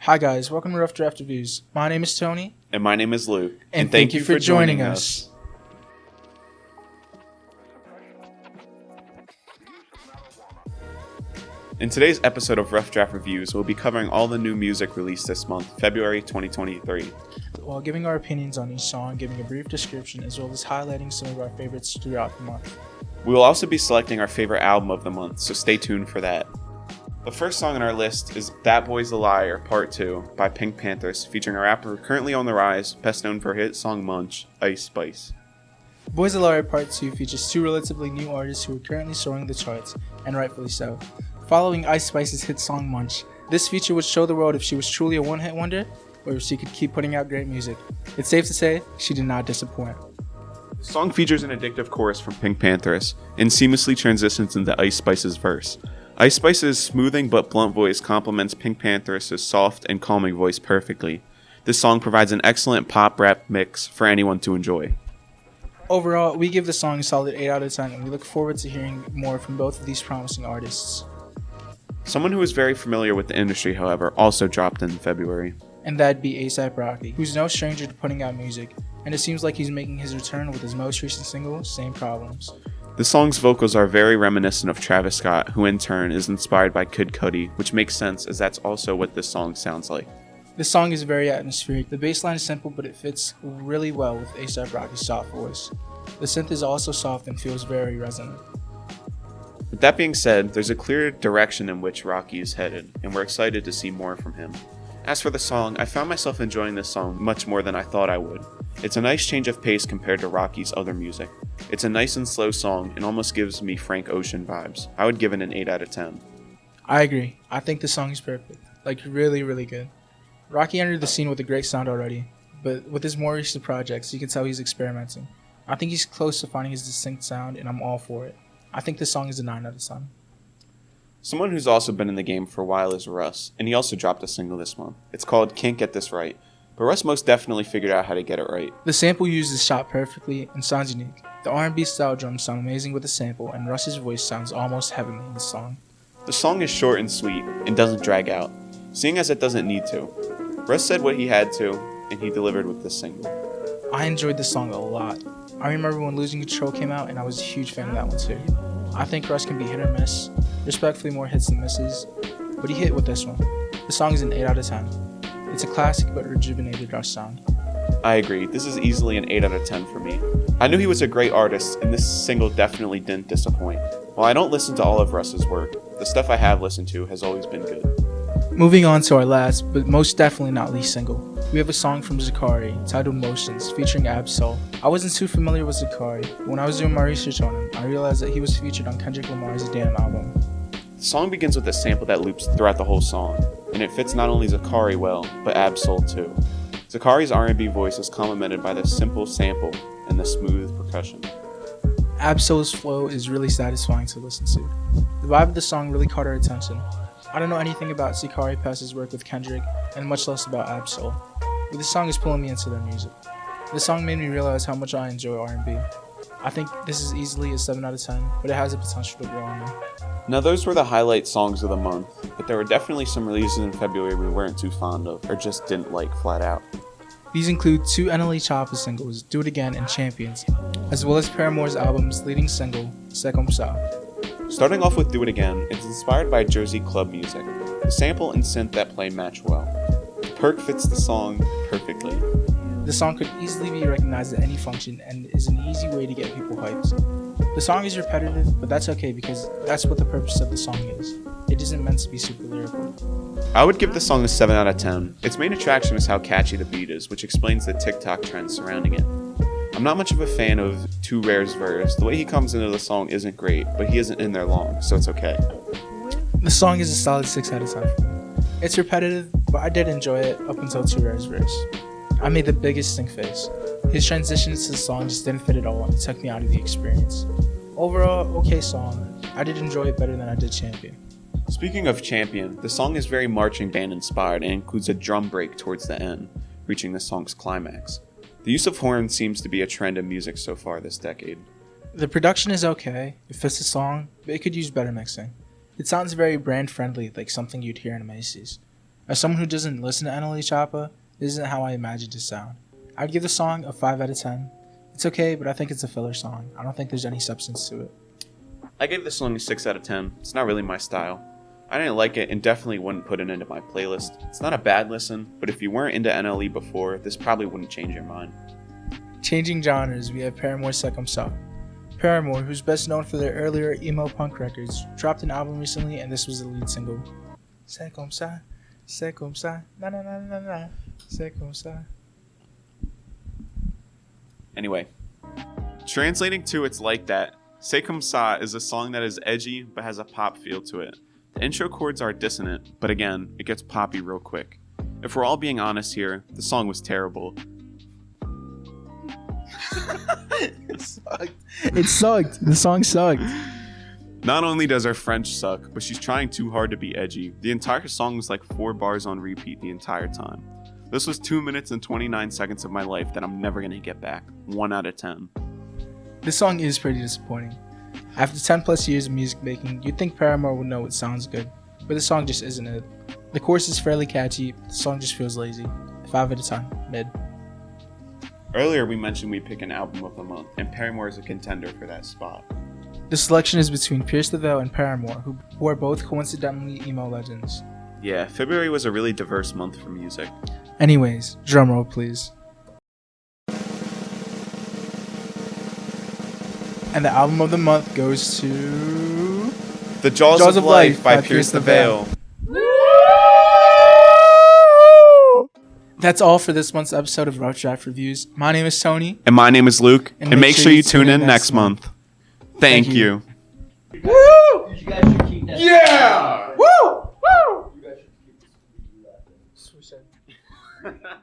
Hi guys, welcome to Rough Draft Reviews. My name is Tony. And my name is Luke. And thank you for joining us. In today's episode of Rough Draft Reviews, we'll be covering all the new music released this month, February 2023. While giving our opinions on each song, giving a brief description, as well as highlighting some of our favorites throughout the month. We will also be selecting our favorite album of the month, so stay tuned for that. The first song on our list is That Boy's a Liar, Part 2, by Pink Panthers, featuring a rapper currently on the rise, best known for her hit song Munch, Ice Spice. Boys a Liar Part 2 features two relatively new artists who are currently soaring the charts, and rightfully so. Following Ice Spice's hit song Munch, this feature would show the world if she was truly a one-hit wonder, or if she could keep putting out great music. It's safe to say, she did not disappoint. The song features an addictive chorus from Pink Panthers, and seamlessly transitions into Ice Spice's verse. Ice Spice's smoothing but blunt voice complements Pink Panthers' soft and calming voice perfectly. This song provides an excellent pop-rap mix for anyone to enjoy. Overall, we give the song a solid 8 out of 10, and we look forward to hearing more from both of these promising artists. Someone who is very familiar with the industry, however, also dropped in February. And that'd be ACIT Rocky, who's no stranger to putting out music, and it seems like he's making his return with his most recent single, Same Problems. The song's vocals are very reminiscent of Travis Scott, who in turn is inspired by Kid Cudi, which makes sense as that's also what this song sounds like. This song is very atmospheric. The bass line is simple, but it fits really well with ACIT Rocky's soft voice. The synth is also soft and feels very resonant. With that being said, there's a clear direction in which Rocky is headed, and we're excited to see more from him. As for the song, I found myself enjoying this song much more than I thought I would. It's a nice change of pace compared to Rocky's other music. It's a nice and slow song and almost gives me Frank Ocean vibes. I would give it an 8 out of 10. I agree. I think the song is perfect. Like, really, really good. Rocky entered the scene with a great sound already, but with his more recent projects, you can tell he's experimenting. I think he's close to finding his distinct sound, and I'm all for it. I think this song is a 9 out of 10. Someone who's also been in the game for a while is Russ, and he also dropped a single this month. It's called Can't Get This Right, but Russ most definitely figured out how to get it right. The sample used is shot perfectly and sounds unique. The R&B style drums sound amazing with the sample, and Russ's voice sounds almost heavenly in the song. The song is short and sweet, and doesn't drag out, seeing as it doesn't need to. Russ said what he had to, and he delivered with this single. I enjoyed this song a lot. I remember when Losing Control came out, and I was a huge fan of that one too. I think Russ can be hit or miss, respectfully more hits than misses, but he hit with this one. The song is an 8 out of 10. It's a classic but rejuvenated Russ sound. I agree, this is easily an 8 out of 10 for me. I knew he was a great artist, and this single definitely didn't disappoint. While I don't listen to all of Russ's work, the stuff I have listened to has always been good. Moving on to our last, but most definitely not least single, we have a song from Zakari titled Motions featuring Ab-Soul. I wasn't too familiar with Zakari, but when I was doing my research on him, I realized that he was featured on Kendrick Lamar's Damn album. The song begins with a sample that loops throughout the whole song, and it fits not only Zakari well, but Ab-Soul too. Zakari's R&B voice is complemented by the simple sample and the smooth percussion. Ab-Soul's flow is really satisfying to listen to. The vibe of the song really caught our attention. I don't know anything about Zakari past his work with Kendrick, and much less about Ab-Soul, but this song is pulling me into their music. This song made me realize how much I enjoy R&B. I think this is easily a 7 out of 10, but it has the potential to grow on me. Now those were the highlight songs of the month, but there were definitely some releases in February we weren't too fond of, or just didn't like flat out. These include two NLE Choppa singles, Do It Again and Champions, as well as Paramore's album's leading single, C'est Comme Ça. Starting off with Do It Again, it's inspired by Jersey club music. The sample and synth that play match well. The perk fits the song perfectly. The song could easily be recognized at any function and is an easy way to get people hyped. The song is repetitive, but that's okay because that's what the purpose of the song is. It isn't meant to be super lyrical. I would give the song a 7 out of 10. Its main attraction is how catchy the beat is, which explains the TikTok trends surrounding it. I'm not much of a fan of Too Rare's verse. The way he comes into the song isn't great, but he isn't in there long, so it's okay. The song is a solid 6 out of 10 for me. It's repetitive, but I did enjoy it up until Too Rare's verse. I made the biggest stink face. His transitions to the song just didn't fit at all and it took me out of the experience. Overall, okay song. I did enjoy it better than I did Champion. Speaking of Champion, the song is very marching band inspired and includes a drum break towards the end, reaching the song's climax. The use of horns seems to be a trend in music so far this decade. The production is okay, it fits the song, but it could use better mixing. It sounds very brand friendly, like something you'd hear in a Macy's. As someone who doesn't listen to NLE Choppa, this isn't how I imagined it to sound. I'd give the song a 5 out of 10. It's okay, but I think it's a filler song. I don't think there's any substance to it. I gave this song a 6 out of 10. It's not really my style. I didn't like it and definitely wouldn't put it into my playlist. It's not a bad listen, but if you weren't into NLE before, this probably wouldn't change your mind. Changing genres, we have Paramore's C'est Comme Ça. Paramore, who's best known for their earlier emo punk records, dropped an album recently and this was the lead single. C'est comme ça, na na na na na, c'est comme ça. Anyway, translating to It's Like That, C'est Comme Ça is a song that is edgy but has a pop feel to it. The intro chords are dissonant, but again, it gets poppy real quick. If we're all being honest here, the song was terrible. It sucked. It sucked. The song sucked. Not only does her French suck, but she's trying too hard to be edgy. The entire song was like 4 bars on repeat the entire time. This was 2 minutes and 29 seconds of my life that I'm never gonna get back. 1 out of 10. This song is pretty disappointing. After 10 plus years of music making, you'd think Paramore would know it sounds good, but the song just isn't it. The chorus is fairly catchy, the song just feels lazy. 5 out of 10, mid. Earlier we mentioned we pick an album of the month, and Paramore is a contender for that spot. The selection is between Pierce the Veil and Paramore, who are both coincidentally emo legends. Yeah, February was a really diverse month for music. Anyways, drumroll please. And the album of the month goes to... The Jaws of Life by Pierce the Veil. That's all for this month's episode of Rough Draft Reviews. My name is Tony. And my name is Luke. And make sure you tune in next month. Thank you. Woo! You guys should keep that. Yeah! Woo! Woo! You guys should keep this. That's what we said.